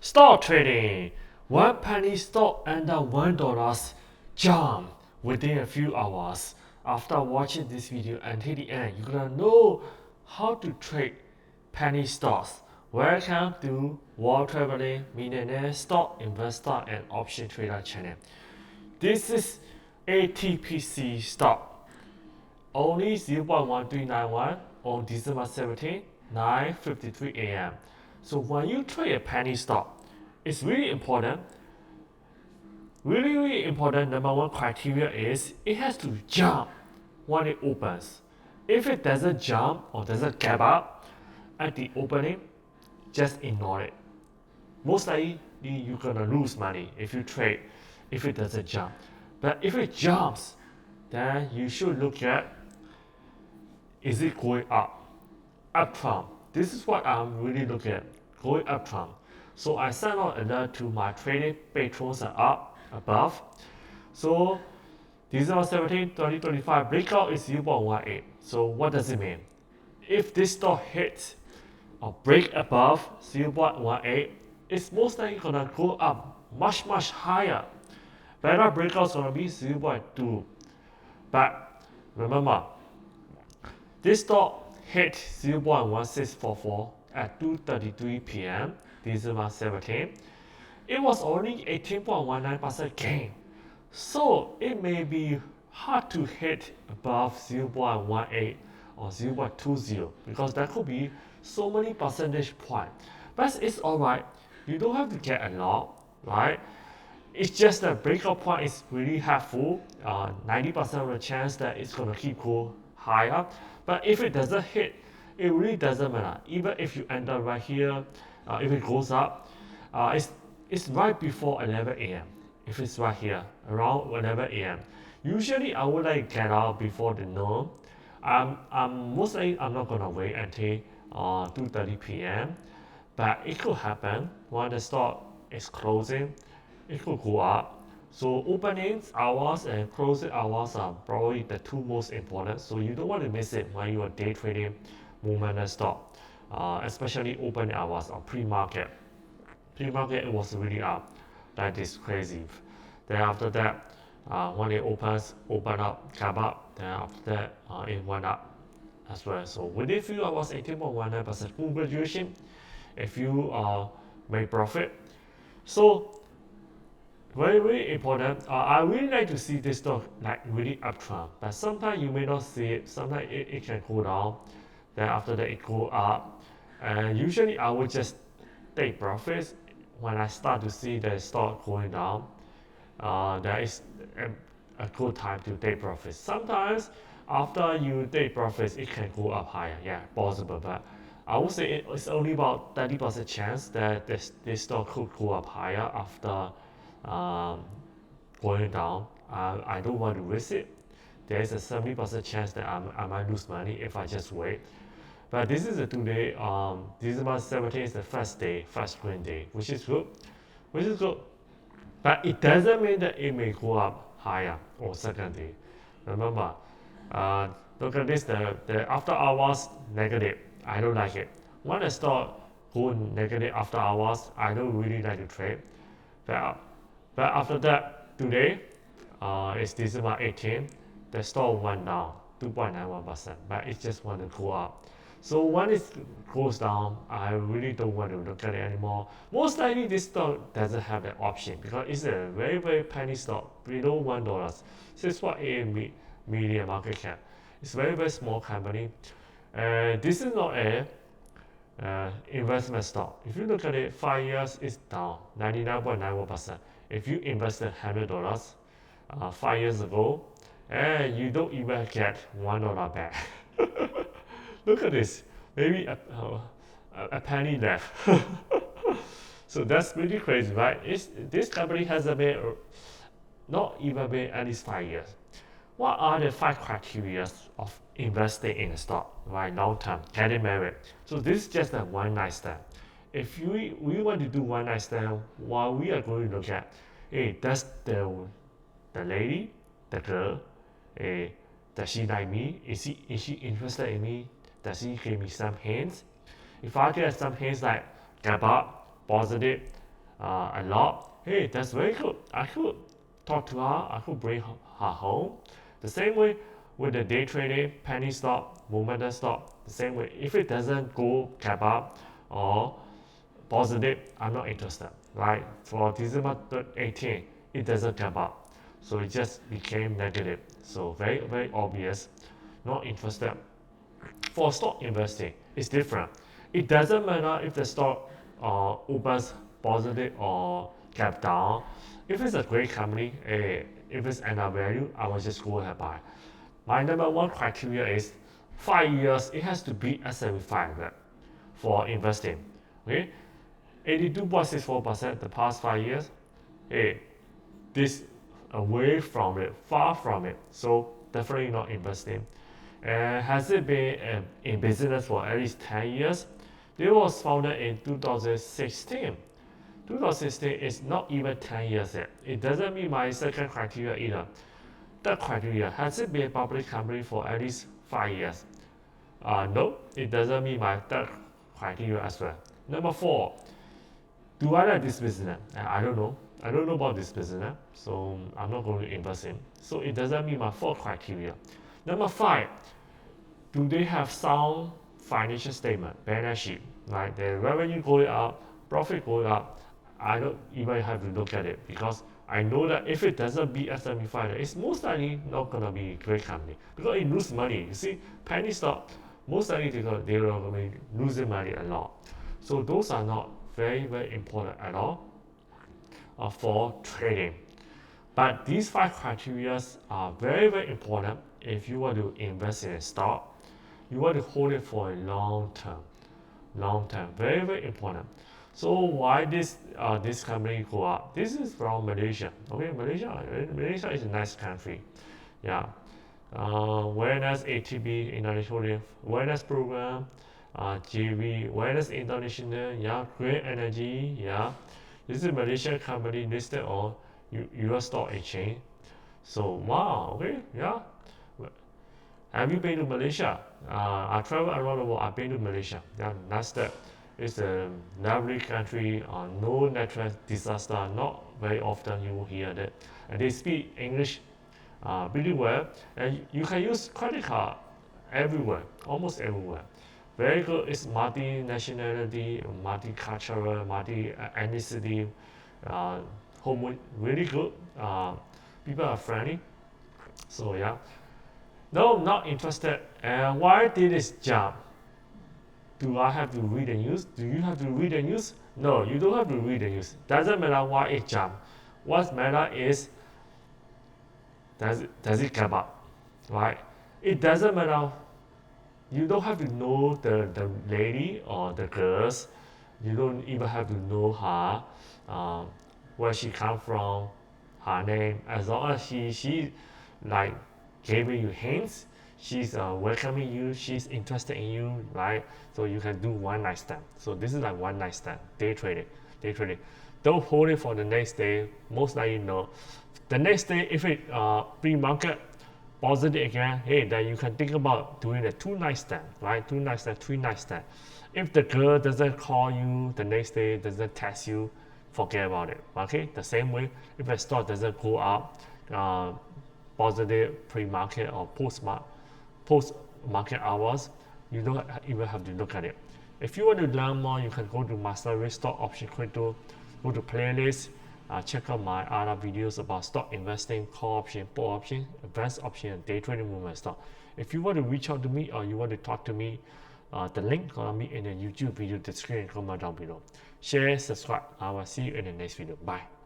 Stock trading. One penny stock under $1 jump within a few hours. After watching this video until the end, you're gonna know how to trade penny stocks. Welcome to World Traveling Millionaire Stock Investor and Option Trader channel. This is ATPC stock. Only 0.1391 on December 17, 9:53 a.m. So when you trade a penny stock, it's really important. Really important. Number one criteria is it has to jump when it opens. If it doesn't jump or doesn't gap up at the opening, just ignore it. Most likely you're gonna lose money if you trade if it doesn't jump. But if it jumps, then you should look at, is it going up trend. This is what I'm really looking at, going up trend. So I send out alert to my trading patrons and up above. So December 17, 2025 breakout is 0.18. So what does it mean? If this stock hits or break above 0.18, it's most likely gonna go up much higher. Better breakout's gonna be 0.2. But remember, this stock hit 0.1644 at 2:33 p.m. December 17. It was only 18.19% gain. So it may be hard to hit above 0.18 or 0.20 because that could be so many percentage points. But it's alright. You don't have to get a lot, right? It's just that breakout point is really helpful. 90% of the chance that it's gonna keep go higher. But if it doesn't hit, it really doesn't matter. Even if you end up right here, if it goes up, it's right before 11 a.m. If it's right here around 11 a.m. Usually I would like get out before the noon. Mostly I'm not gonna wait until 2:30 p.m. But it could happen when the stock is closing. It could go up. So opening hours and closing hours are probably the two most important. So you don't want to miss it when you are day trading momentum stock, especially open hours or pre-market. Pre-market it was really up. That is crazy. Then after that, when it open up, gap up. Then after that, it went up as well. So within few hours, 18.19%. Congratulations if you made profit. So very important. I really like to see this stock like really uptrend, but sometimes you may not see it. Sometimes it can go down. Then after that it go up, and usually I would just take profits when I start to see the stock going down. That is a good time to take profits. Sometimes after you take profits, it can go up higher. Yeah, possible, but I would say it's only about 30% chance that this stock could go up higher after um, going down. I don't want to risk it. There is a 70% chance that I might lose money if I just wait. But this is a today. December 17 is the first day, first green day, which is good, which is good. But it doesn't mean that it may go up higher or second day. Remember, look at this. The after hours negative. I don't like it. When the stock go negative after hours, I don't really like to trade. But but after that, today, it's December 18, the stock went down 2.91%, but it just want to go up. So when it goes down, I really don't want to look at it anymore. Most likely, this stock doesn't have that option because it's a very penny stock, below $1. 6.8 million market cap. It's very small company. This is not a investment stock. If you look at it, 5 years it's down 99.91%. If you invested $100 5 years ago, and you don't even get $1 back. Look at this, maybe a penny left. So that's pretty crazy, right? This company hasn't been not even been at least 5 years. What are the 5 criteria of investing in a stock, right? Long term, getting married. So this is just a one night stand. If we want to do one night stand, what we are going to look at, hey, does the lady, the girl, hey, does she like me? Is she interested in me? Does she give me some hints? If I get some hints like gap up, positive, a lot, hey, that's very good. I could talk to her, I could bring her home. The same way with the day trading, penny stock, momentum stock, the same way. If it doesn't go cap up or positive, I'm not interested. Right? For December 18, it doesn't cap up. So it just became negative. So very, very obvious. Not interested. For stock investing, it's different. It doesn't matter if the stock opens positive or cap down. If it's a great company, if it's enough value, I will just go ahead buy. My number one criteria is 5 years, it has to be S&P 500 for investing. Okay, 82.64% the past 5 years. Hey, this away from it, far from it. So definitely not investing. And has it been in business for at least 10 years? It was founded in 2016. 2016 is not even 10 years yet. It doesn't meet my second criteria either. Third criteria, has it been a public company for at least 5 years? No, it doesn't meet my third criteria as well. Number 4, do I like this business? I don't know. I don't know about this business, so I'm not going to invest in. So it doesn't meet my fourth criteria. Number 5, do they have sound financial statement, balance sheet, right? The revenue going up, profit going up. I don't even have to look at it because I know that if it doesn't beat S&P 500, it's most likely not gonna be a great company because it loses money. You see, penny stock, most likely they're gonna be losing money a lot. So those are not very, very important at all for trading. But these 5 criteria are very, very important if you want to invest in a stock. You want to hold it for a long term. Long term, very, very important. So why this company go up? This is from Malaysia. Okay, Malaysia is a nice country. Yeah. Wellness ATP International Wellness Program, JV Wellness International, yeah, Green Energy, yeah. This is a Malaysian company listed on US Stock Exchange. So wow, okay, yeah. Have you been to Malaysia? I travel around the world. I've been to Malaysia. Yeah, that's that. It's a lovely country. No natural disaster. Not very often you will hear that. And they speak English pretty well. And you can use credit card everywhere, almost everywhere. Very good. It's multi-nationality, multicultural, multi-ethnicity. Home really good. People are friendly. So yeah. No, not interested. And why did it jump? Do I have to read the news? Do you have to read the news? No, you don't have to read the news. Doesn't matter why it jumped. What matter is does it come up, right? It doesn't matter. You don't have to know the lady or the girls. You don't even have to know her, where she come from, her name. As long as she like giving you hints, she's welcoming you, she's interested in you, right? So you can do one night stand. So this is like one night stand, day trading. Don't hold it for the next day. Most likely no. The next day, if it pre-market positive again, hey, then you can think about doing a 2 night stand, right? 2 night stand, 3 night stand. If the girl doesn't call you the next day, doesn't text you, forget about it. Okay, the same way, if the stock doesn't go up, positive pre-market or post-market hours, you don't even have to look at it. If you want to learn more, you can go to Master Risk Stock Option Crypto, go to playlist, check out my other videos about stock investing, call option, put option, advanced option, and day trading movement stock. If you want to reach out to me or you want to talk to me, the link gonna be in the YouTube video description comment down below. Share, subscribe. I will see you in the next video. Bye.